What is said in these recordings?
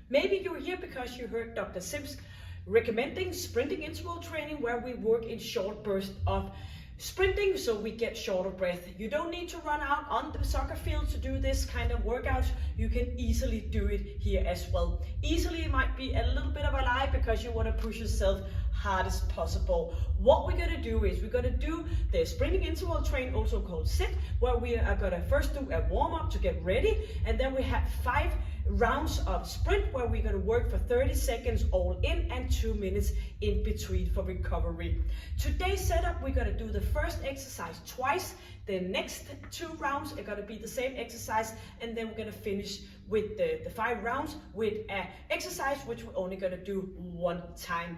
Maybe you're here because you heard Dr. Sims recommending sprinting interval training, where we work in short bursts of sprinting so we get shorter breath. You don't need to run out on the soccer field to do this kind of workout. You can easily do it here as well. Easily might be a little bit of a lie, because you want to push yourself hard as possible. What we're going to do is we're going to do the sprinting interval train, also called sit, where we are going to first do a warm-up to get ready, and then we have 5 rounds of sprint where we're going to work for 30 seconds all in and 2 minutes in between for recovery. Today's setup, we're going to do the first exercise twice. The next 2 rounds are going to be the same exercise, and then we're going to finish with the 5 rounds with an exercise which we're only going to do 1 time.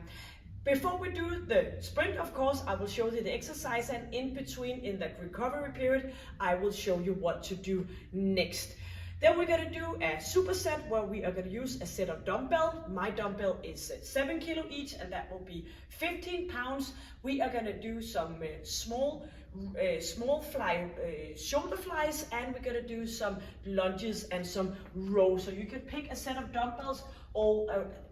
Before we do the sprint, of course, I will show you the exercise, and in between, in that recovery period, I will show you what to do next. Then we're going to do a superset, where we are going to use a set of dumbbell. My dumbbell is 7 kilo each, and that will be 15 pounds. We are going to do some small shoulder flies, and we're going to do some lunges and some rows. So you can pick a set of dumbbells, all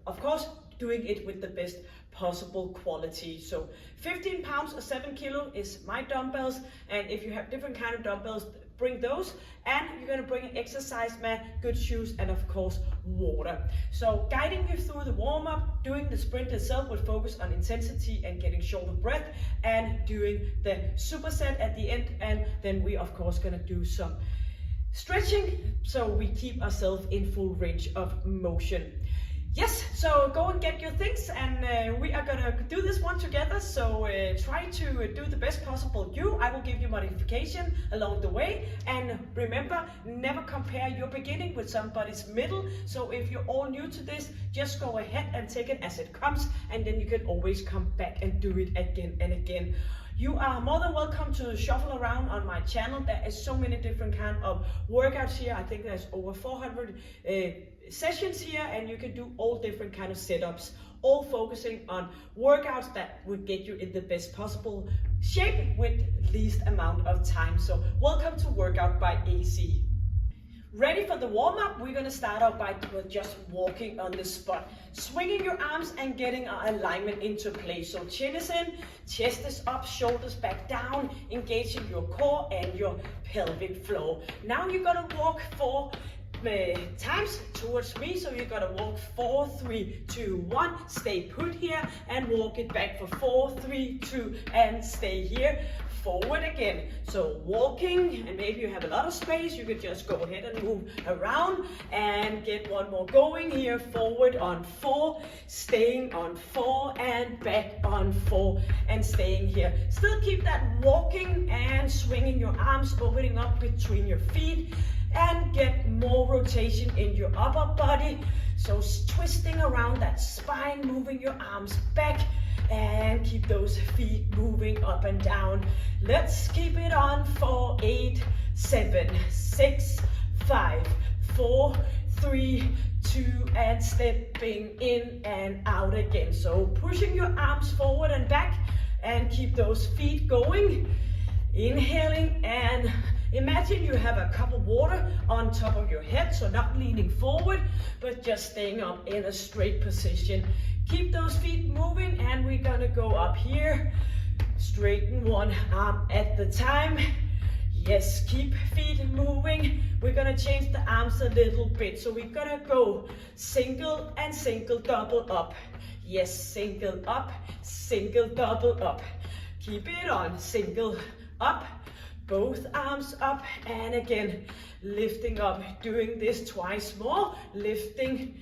of course doing it with the best possible quality. So 15 pounds or 7 kilo is my dumbbells, and if you have different kind of dumbbells, bring those, and you're going to bring an exercise mat, good shoes, and of course water. So guiding you through the warm-up, doing the sprint itself with focus on intensity and getting shorter breath, and doing the superset at the end, and then we of course going to do some stretching so we keep ourselves in full range of motion. Yes, so go and get your things, and we are gonna do this one together. So try to do the best possible you. I will give you modification along the way, and remember, never compare your beginning with somebody's middle. So if you're all new to this, just go ahead and take it as it comes, and then you can always come back and do it again and again. You are more than welcome to shuffle around on my channel. There is so many different kind of workouts here. I think there's over 400 sessions here, and you can do all different kind of setups, all focusing on workouts that would get you in the best possible shape with least amount of time. So welcome to Workout by AC. Ready for the warm-up? We're going to start out by just walking on the spot, swinging your arms and getting our alignment into place. So chin is in, chest is up, shoulders back down, engaging your core and your pelvic floor. Now you're going to walk 4 times towards me. So you're going to walk 4, 3, 2, 1, stay put here, and walk it back for 4, 3, 2, and stay here. Forward again. So walking, and maybe you have a lot of space, you could just go ahead and move around and get one more going here. Forward on 4, staying on 4, and back on 4, and staying here. Still keep that walking and swinging your arms, opening up between your feet, and get more rotation in your upper body. So twisting around that spine, moving your arms back, and keep those feet moving up and down. Let's keep it on for 8, 7, 6, 5, 4, 3, 2, and stepping in and out again. So pushing your arms forward and back, and keep those feet going. Inhaling, and imagine you have a cup of water on top of your head, so not leaning forward, but just staying up in a straight position. Keep those feet moving, and we're gonna go up here. Straighten one arm at the time. Yes, keep feet moving. We're gonna change the arms a little bit. So we're gonna go single and single, double up. Yes, single up, single, double up. Keep it on, single up, both arms up, and again, lifting up. Doing this twice more, lifting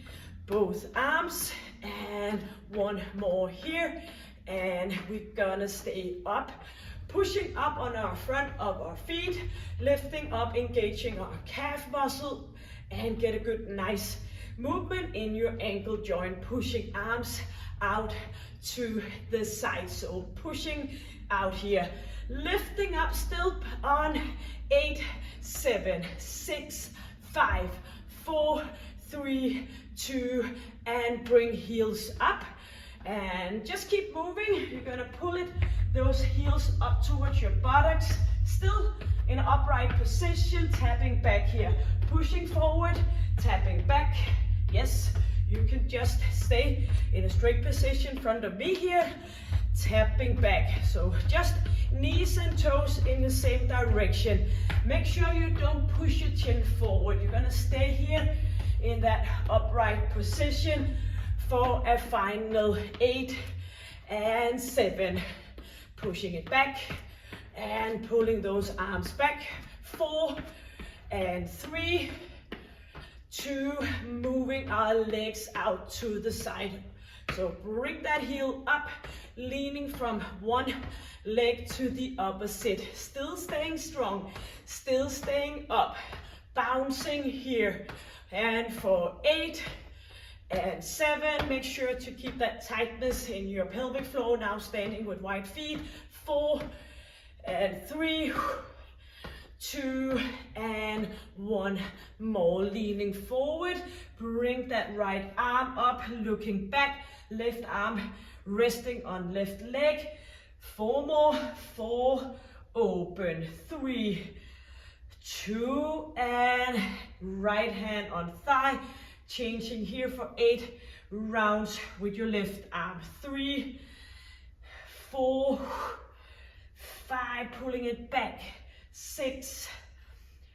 both arms, and one more here, and we're gonna stay up, pushing up on our front of our feet, lifting up, engaging our calf muscle, and get a good nice movement in your ankle joint, pushing arms out to the side. So pushing out here, lifting up still on 8, 7, 6, 5, 4, 3, 2, and bring heels up, and just keep moving. You're gonna pull those heels up towards your buttocks, still in an upright position, tapping back here, pushing forward, tapping back. Yes, just stay in a straight position in front of me here, tapping back. So just knees and toes in the same direction. Make sure you don't push your chin forward. You're gonna stay here in that upright position for a final 8 and 7. Pushing it back and pulling those arms back. 4 and 3, 2, moving our legs out to the side. So bring that heel up, leaning from one leg to the opposite. Still staying strong, still staying up, bouncing here. And for 8 and 7, make sure to keep that tightness in your pelvic floor. Now standing with wide feet. 4 and 3, 2 and 1 more. Leaning forward, bring that right arm up, looking back, left arm resting on left leg. 4 more. 4, open. 3, 2, and right hand on thigh. Changing here for 8 rounds with your left arm. 3, 4, 5, pulling it back. 6,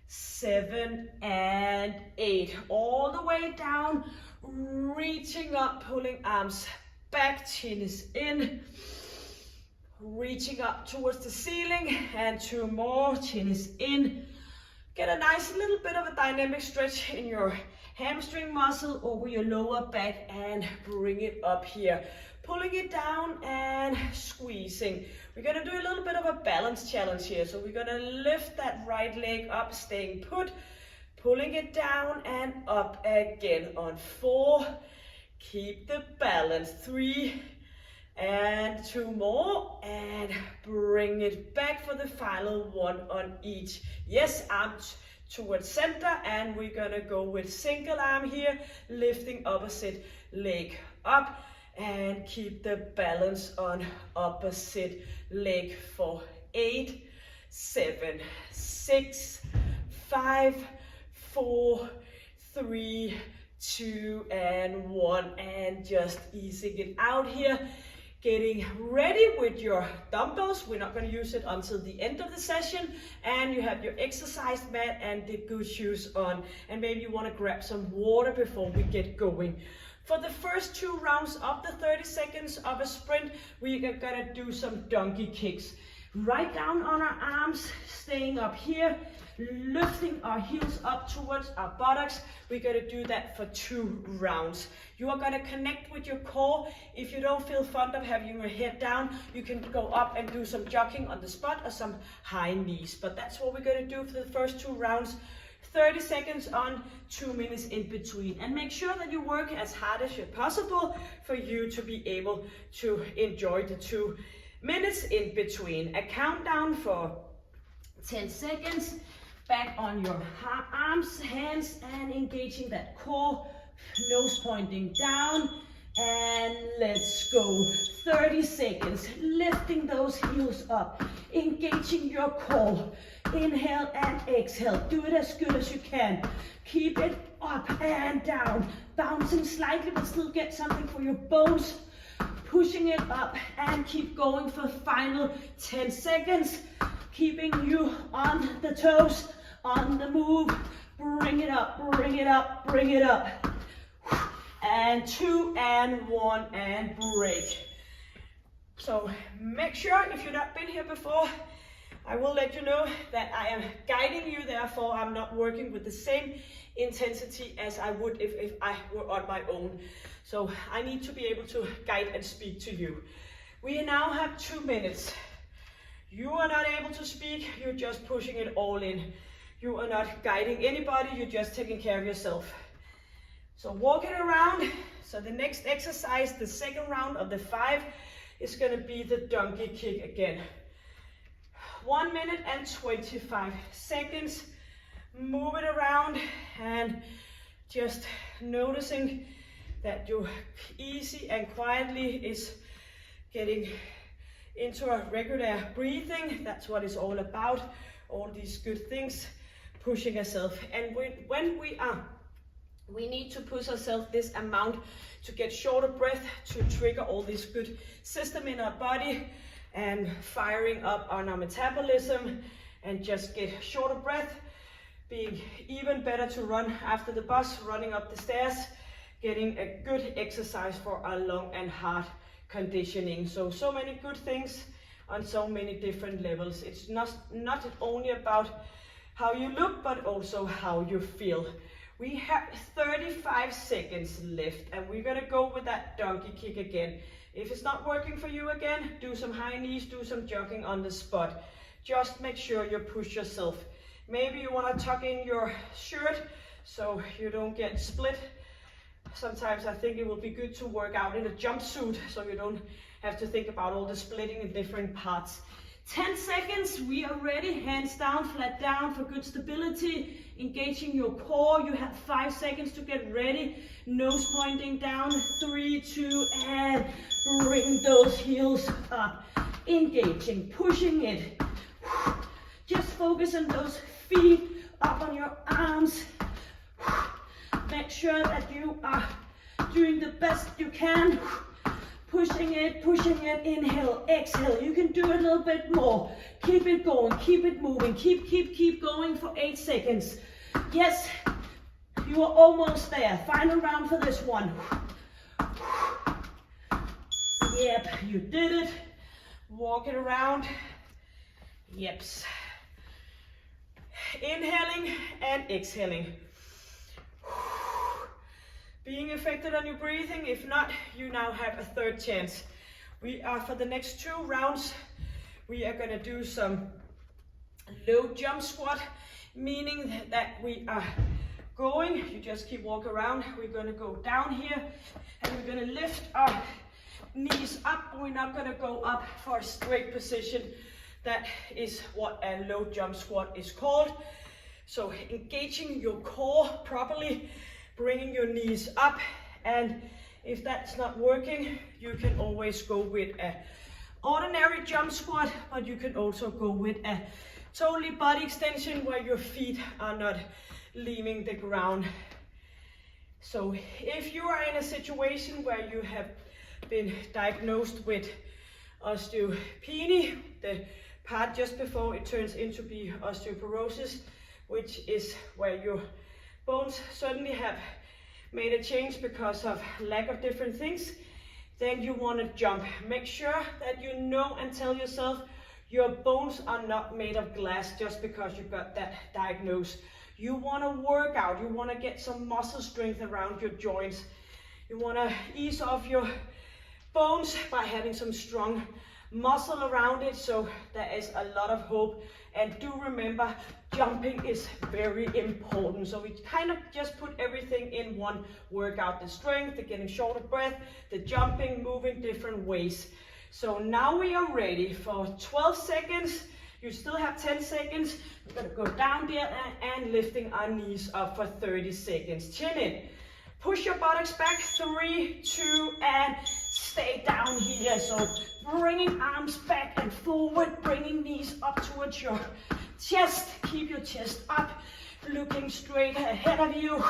7, and 8. All the way down, reaching up, pulling arms back, chin is in. Reaching up towards the ceiling, and 2 more, chin is in. Get a nice little bit of a dynamic stretch in your hamstring muscle over your lower back, and bring it up here. Pulling it down and squeezing. We're gonna do a little bit of a balance challenge here. So we're gonna lift that right leg up, staying put, pulling it down and up again on 4. Keep the balance. 3 and 2 more, and bring it back for the final 1 on each. Yes, arms towards center, and we're gonna go with single arm here, lifting opposite leg up, and keep the balance on opposite leg for 8, 7, 6, 5, 4, 3, 2, and 1, and just easing it out here. Getting ready with your dumbbells. We're not going to use it until the end of the session. And you have your exercise mat and the good shoes on. And maybe you want to grab some water before we get going. For the first 2 rounds of the 30 seconds of a sprint, we're going to do some donkey kicks. Right down on our arms, staying up here, lifting our heels up towards our buttocks. We're going to do that for 2 rounds. You are going to connect with your core. If you don't feel fond of having your head down, you can go up and do some jogging on the spot or some high knees. But that's what we're going to do for the first 2 rounds. 30 seconds on, 2 minutes in between. And make sure that you work as hard as possible for you to be able to enjoy the 2 minutes in between. A countdown for 10 seconds. Back on your arms, hands, and engaging that core, nose pointing down, and let's go. 30 seconds, lifting those heels up, engaging your core. Inhale and exhale. Do it as good as you can. Keep it up and down, bouncing slightly, but still get something for your bones. Pushing it up, and keep going for the final 10 seconds. Keeping you on the toes, on the move. Bring it up, bring it up, bring it up. And 2 and 1 and break. So make sure, if you've not been here before, I will let you know that I am guiding you, therefore I'm not working with the same intensity as I would if I were on my own. So I need to be able to guide and speak to you. We now have 2 minutes. You are not able to speak, you're just pushing it all in. You are not guiding anybody, you're just taking care of yourself. So walking around. So the next exercise, the second round of the 5, is going to be the donkey kick again. 1 minute and 25 seconds. Move it around and just noticing that you easy and quietly is getting into a regular breathing. That's what it's all about. All these good things, pushing yourself. And when we are We need to push ourselves this amount to get shorter breath, to trigger all this good system in our body and firing up on our metabolism, and just get shorter breath, being even better to run after the bus, running up the stairs, getting a good exercise for our lung and heart conditioning. So many good things on so many different levels. It's not only about how you look, but also how you feel. We have 35 seconds left, and we're gonna go with that donkey kick again. If it's not working for you again, do some high knees, do some jogging on the spot. Just make sure you push yourself. Maybe you wanna tuck in your shirt so you don't get split. Sometimes I think it will be good to work out in a jumpsuit so you don't have to think about all the splitting in different parts. 10 seconds, we are ready. Hands down, flat down for good stability. Engaging your core. You have 5 seconds to get ready. Nose pointing down. 3, 2, and bring those heels up. Engaging, pushing it. Just focus on those feet, up on your arms. Make sure that you are doing the best you can. Pushing it, inhale, exhale. You can do a little bit more. Keep it going, keep it moving. Keep going for 8 seconds. Yes, you are almost there. Final round for this one. Yep, you did it. Walk it around. Yep. Inhaling and exhaling. Being affected on your breathing. If not, you now have a third chance. We are, for the next 2 rounds, we are gonna do some low jump squat, meaning that we are going, you just keep walking around, we're gonna go down here, and we're gonna lift our knees up. We're not gonna go up for a straight position. That is what a low jump squat is called. So engaging your core properly, bringing your knees up, and if that's not working, you can always go with a ordinary jump squat, but you can also go with a totally body extension where your feet are not leaving the ground. So if you are in a situation where you have been diagnosed with osteopenia, the part just before it turns into be osteoporosis, which is where your bones suddenly have made a change because of lack of different things, then you want to jump. Make sure that you know and tell yourself your bones are not made of glass just because you got that diagnosed. You want to work out, you want to get some muscle strength around your joints. You want to ease off your bones by having some strong muscle around it, so there is a lot of hope. And do remember, jumping is very important. So we kind of just put everything in one workout: the strength, the getting shorter breath, the jumping, moving different ways. So now we are ready for 12 seconds. You still have 10 seconds. We're gonna go down there and lifting our knees up for 30 seconds. Chin in. Push your buttocks back. 3, 2, and stay down here. So bringing arms back and forward, bringing knees up towards your chest. Keep your chest up, looking straight ahead of you,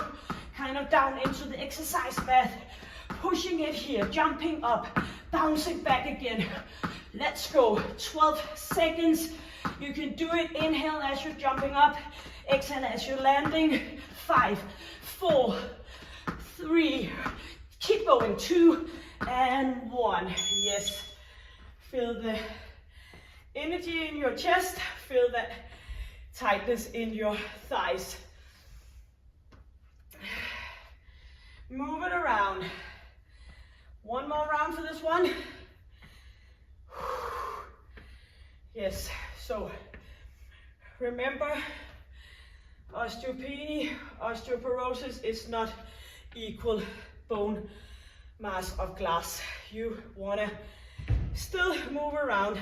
kind of down into the exercise mat. Pushing it here, jumping up, bouncing back again. Let's go. 12 seconds. You can do it. Inhale as you're jumping up, exhale as you're landing. 5, 4, 3, keep going. 2 and 1. Yes. Feel the energy in your chest. Feel that tightness in your thighs. Move it around. One more round for this one. Yes, so remember, osteopenia, osteoporosis is not equal bone mass of glass. You want to still move around.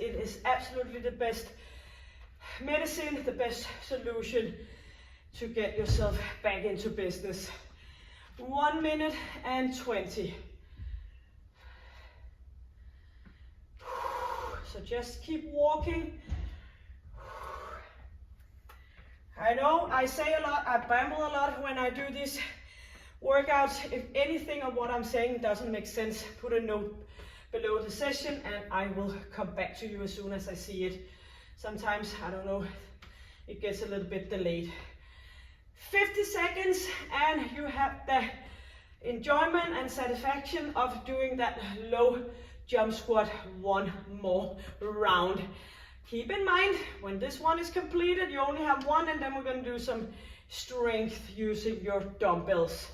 It is absolutely the best medicine, the best solution to get yourself back into business. 1 minute and 20. So just keep walking. I know I say a lot, I babble a lot when I do these workouts. If anything of what I'm saying doesn't make sense, put a note below the session and I will come back to you as soon as I see it. Sometimes, I don't know, it gets a little bit delayed. 50 seconds and you have the enjoyment and satisfaction of doing that low jump squat one more round. Keep in mind, when this one is completed, you only have one, and then we're going to do some strength using your dumbbells.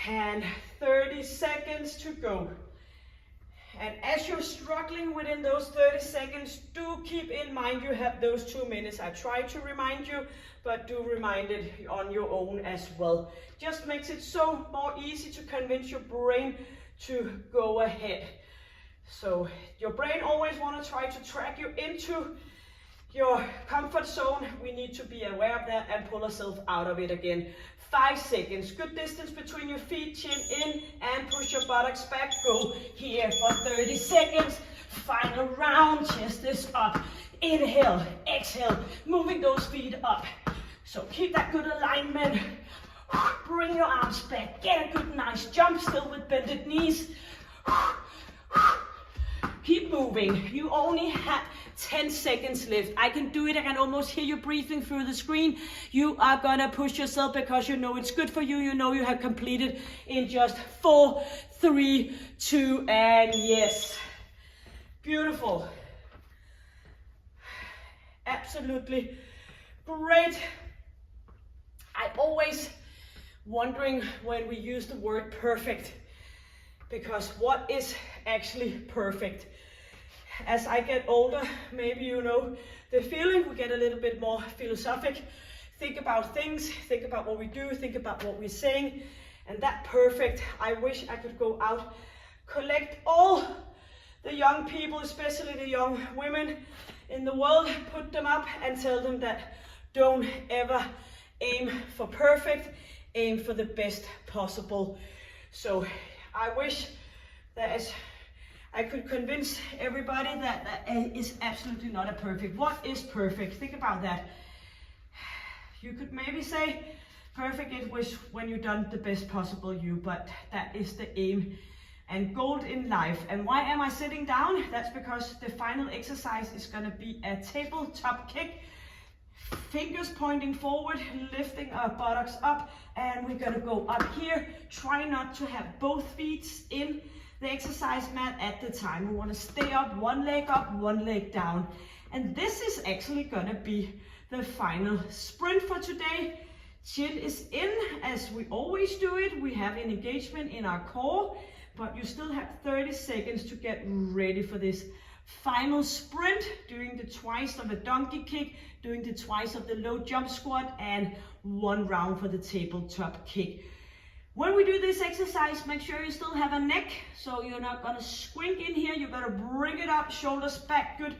And 30 seconds to go. And as you're struggling within those 30 seconds, do keep in mind you have those 2 minutes. I try to remind you, but do remind it on your own as well. Just makes it so more easy to convince your brain to go ahead. So your brain always want to try to track you into your comfort zone. We need to be aware of that and pull ourselves out of it again. 5 seconds, good distance between your feet, chin in and push your buttocks back. Go here for 30 seconds. Final round, chest is up. Inhale, exhale, moving those feet up. So keep that good alignment. Bring your arms back, get a good nice jump, still with bended knees. Keep moving. You only have 10 seconds left. I can do it. I can almost hear you breathing through the screen. You are gonna push yourself because you know it's good for you. You know you have completed in just 4, 3, 2, and yes. Beautiful. Absolutely great. I always wondering when we use the word perfect, because what is actually perfect? As I get older, maybe you know the feeling, we get a little bit more philosophic, think about things, think about what we do, think about what we're saying, and that perfect, I wish I could go out, collect all the young people, especially the young women in the world, put them up and tell them that don't ever aim for perfect, aim for the best possible. So I wish that I could convince everybody that that is absolutely not a perfect. What is perfect? Think about that. You could maybe say perfect it was when you've done the best possible you, but that is the aim and goal in life. And why am I sitting down? That's because the final exercise is going to be a tabletop kick. Fingers pointing forward, lifting our buttocks up, and we're going to go up here. Try not to have both feet in the exercise mat at the time. We want to stay up, one leg down. And this is actually going to be the final sprint for today. Chin is in, as we always do it. We have an engagement in our core, but you still have 30 seconds to get ready for this final sprint, doing the twice of a donkey kick, doing the twice of the low jump squat, and 1 round for the tabletop kick. When we do this exercise, make sure you still have a neck, so you're not gonna squink in here. You're gonna bring it up, shoulders back, good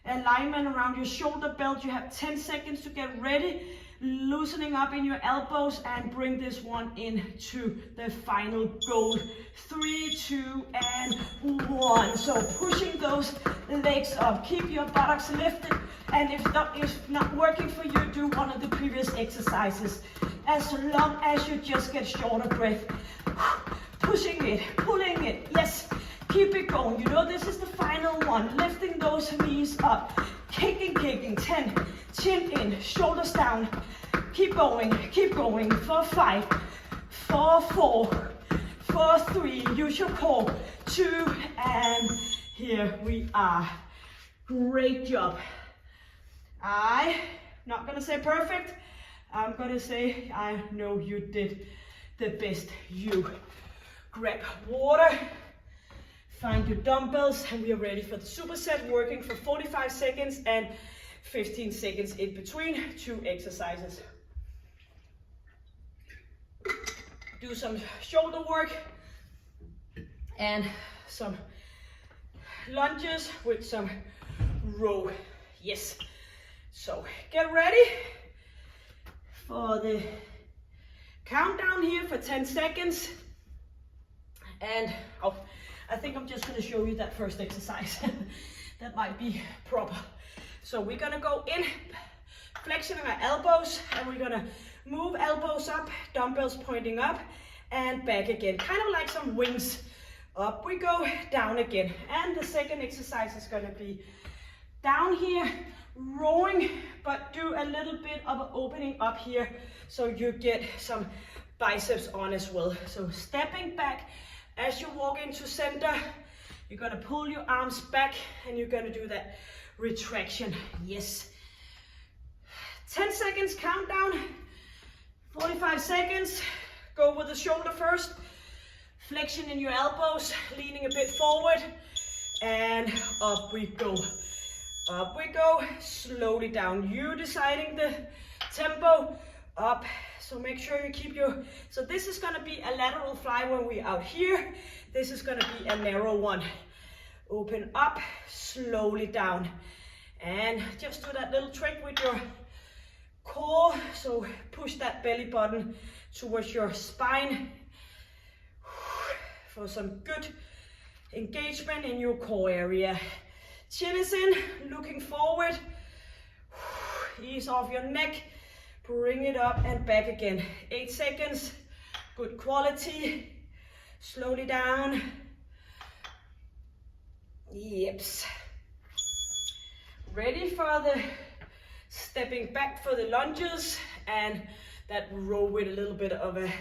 alignment around your shoulder belt. You have 10 seconds to get ready, loosening up in your elbows, and bring this one into the final goal. 3, 2, and 1. So pushing those legs up, keep your buttocks lifted, and if not working for you, do one of the previous exercises. As long as you just get short of breath. Pushing it, pulling it, yes. Keep it going. You know this is the final one. Lifting those knees up, kicking, 10, chin in, shoulders down. Keep going for 5, for 4, for 3, use your core, 2, and here we are. Great job. I'm not gonna say perfect, I'm gonna say I know you did the best you. Grab water, find your dumbbells, and we are ready for the superset, working for 45 seconds and 15 seconds in between 2 exercises. Do some shoulder work and some lunges with some row. Yes. So get ready for the countdown here for 10 seconds. And I think I'm just going to show you that first exercise. That might be proper. So we're going to go in, flexing our elbows, and we're going to Move elbows up, dumbbells pointing up, and back again. Kind of like some wings. Up we go, down again. And the second exercise is gonna be down here, rowing, but do a little bit of an opening up here so you get some biceps on as well. So stepping back as you walk into center, you're gonna pull your arms back and you're gonna do that retraction. Yes. 10 seconds countdown, 45 seconds. Go with the shoulder first. Flexion in your elbows, leaning a bit forward, and up we go. Up we go, slowly down. You deciding the tempo, up. So make sure you keep your, so this is gonna be a lateral fly when we're out here. This is gonna be a narrow one. Open up, slowly down. And just do that little trick with your core. So push that belly button towards your spine for some good engagement in your core area. Chin is in, looking forward. Ease off your neck. Bring it up and back again. 8 seconds. Good quality. Slowly down. Yeps. Ready for the stepping back for the lunges and that row with a little bit of a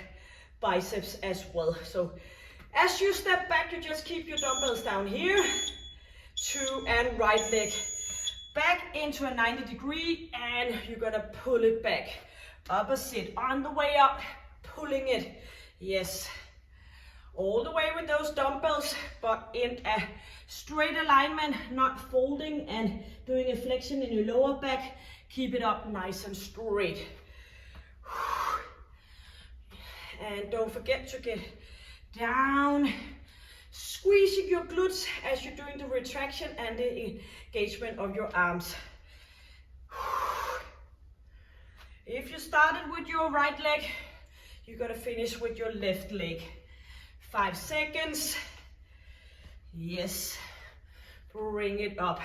biceps as well. So as you step back, you just keep your dumbbells down here. 2 and right leg back into a 90 degree, and you're gonna pull it back. Opposite on the way up, pulling it. Yes. All the way with those dumbbells, but in a straight alignment, not folding and doing a flexion in your lower back. Keep it up nice and straight. And don't forget to get down, squeezing your glutes as you're doing the retraction and the engagement of your arms. If you started with your right leg, you're gonna finish with your left leg. 5 seconds. Yes. Bring it up.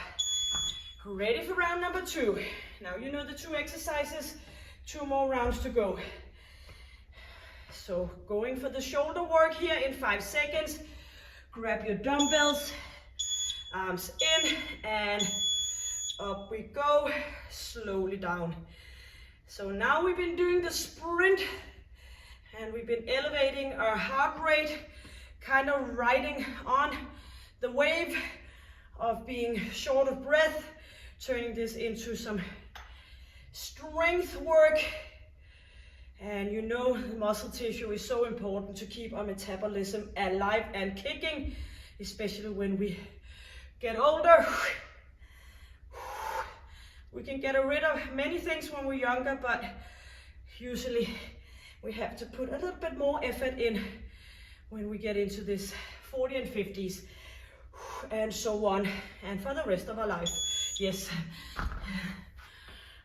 Ready for round number 2. Now you know the 2 exercises, 2 more rounds to go. So going for the shoulder work here in 5 seconds. Grab your dumbbells, arms in, and up we go, slowly down. So now we've been doing the sprint, and we've been elevating our heart rate, kind of riding on the wave of being short of breath, turning this into some strength work. And you know the muscle tissue is so important to keep our metabolism alive and kicking, especially when we get older. We can get rid of many things when we're younger, but usually we have to put a little bit more effort in when we get into this 40 and 50s and so on, and for the rest of our life. Yes.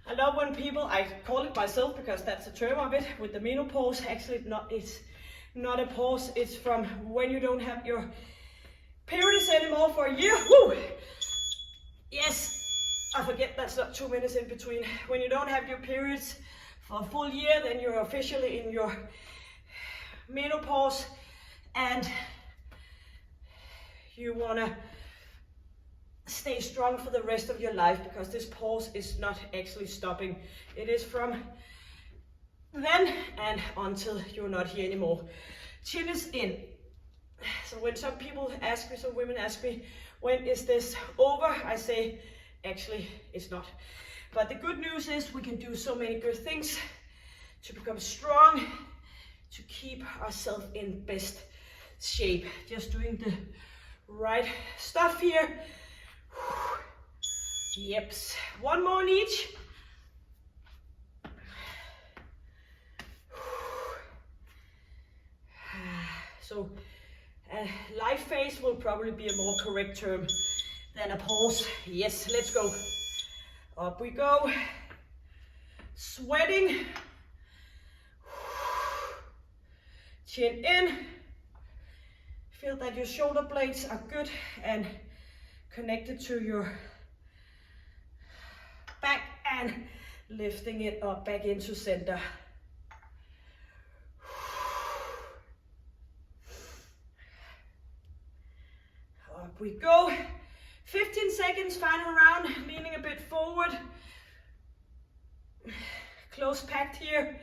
I love when people, I call it myself because that's the term of it, with the menopause. Actually, it's not a pause, it's from when you don't have your periods anymore for a year. Woo! Yes, I forget that's not 2 minutes in between. When you don't have your periods for a full year, then you're officially in your menopause, and you wanna stay strong for the rest of your life, because this pause is not actually stopping. It is from then and until you're not here anymore. Chin is in. So when some people ask me, some women ask me, when is this over? I say, actually, it's not. But the good news is we can do so many good things to become strong, to keep ourselves in best shape. Just doing the right stuff here. Yeps. 1 more in each. So a life phase will probably be a more correct term than a pause. Yes, let's go. Up we go. Sweating. Chin in. Feel that your shoulder blades are good and connected to your back, and lifting it up back into center. Up we go. 15 seconds, final round, leaning a bit forward. Close packed here.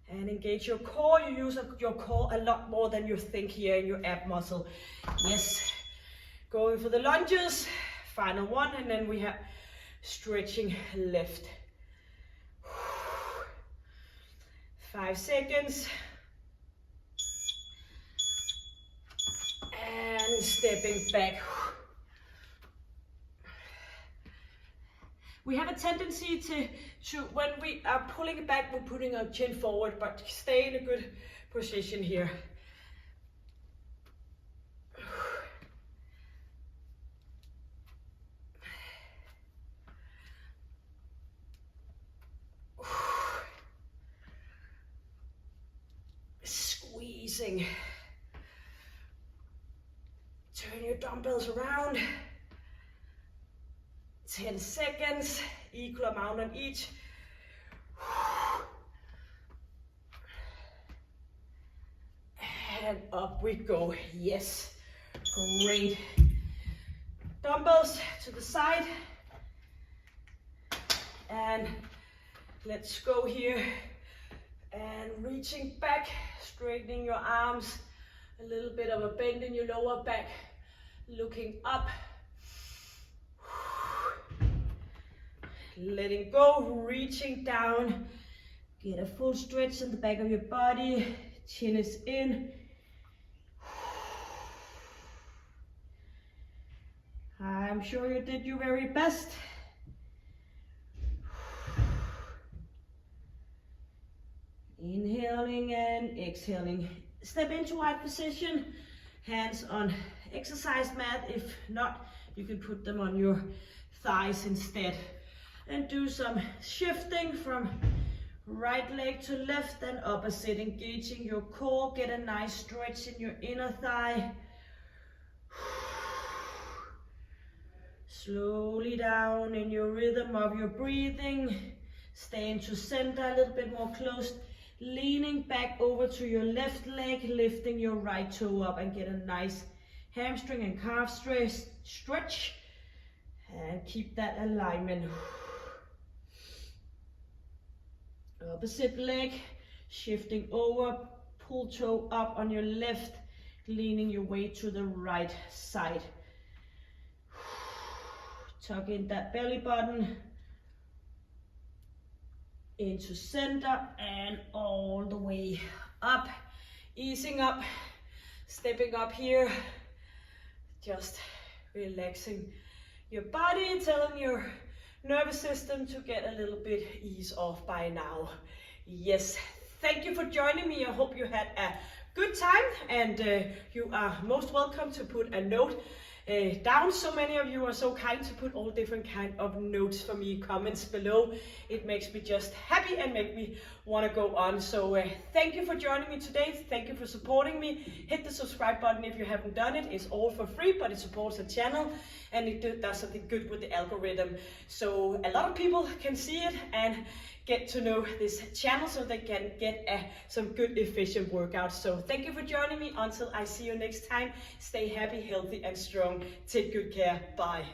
And engage your core. You use your core a lot more than you think here in your ab muscle. Yes. Going for the lunges. Final one, and then we have stretching left. 5 seconds. And stepping back. We have a tendency to when we are pulling it back, we're putting our chin forward, but stay in a good position here. Squeezing. Turn your dumbbells around. 10 seconds, equal amount on each. And up we go. Yes, great. Dumbbells to the side. And let's go here. And reaching back, straightening your arms. A little bit of a bend in your lower back. Looking up. Letting go, reaching down. Get a full stretch in the back of your body. Chin is in. I'm sure you did your very best. Inhaling and exhaling. Step into wide position. Hands on exercise mat. If not, you can put them on your thighs instead. And do some shifting from right leg to left and opposite, engaging your core. Get a nice stretch in your inner thigh. Slowly down in your rhythm of your breathing. Stay into center, a little bit more closed. Leaning back over to your left leg, lifting your right toe up, and get a nice hamstring and calf stretch. And keep that alignment. Opposite leg, shifting over, pull toe up on your left, leaning your way to the right side. Tuck in that belly button, into center and all the way up. Easing up, stepping up here, just relaxing your body, telling your nervous system to get a little bit ease off by now. Yes, thank you for joining me. I hope you had a good time, and you are most welcome to put a note down. So many of you are so kind to put all different kind of notes for me, comments below. It makes me just happy and make me want to go on. So thank you for joining me today. Thank you for supporting me. Hit the subscribe button if you haven't done it. It's all for free, but it supports the channel and it does something good with the algorithm. So a lot of people can see it and get to know this channel so they can get some good efficient workouts. So thank you for joining me. Until I see you next time, stay happy, healthy and strong. Take good care. Bye.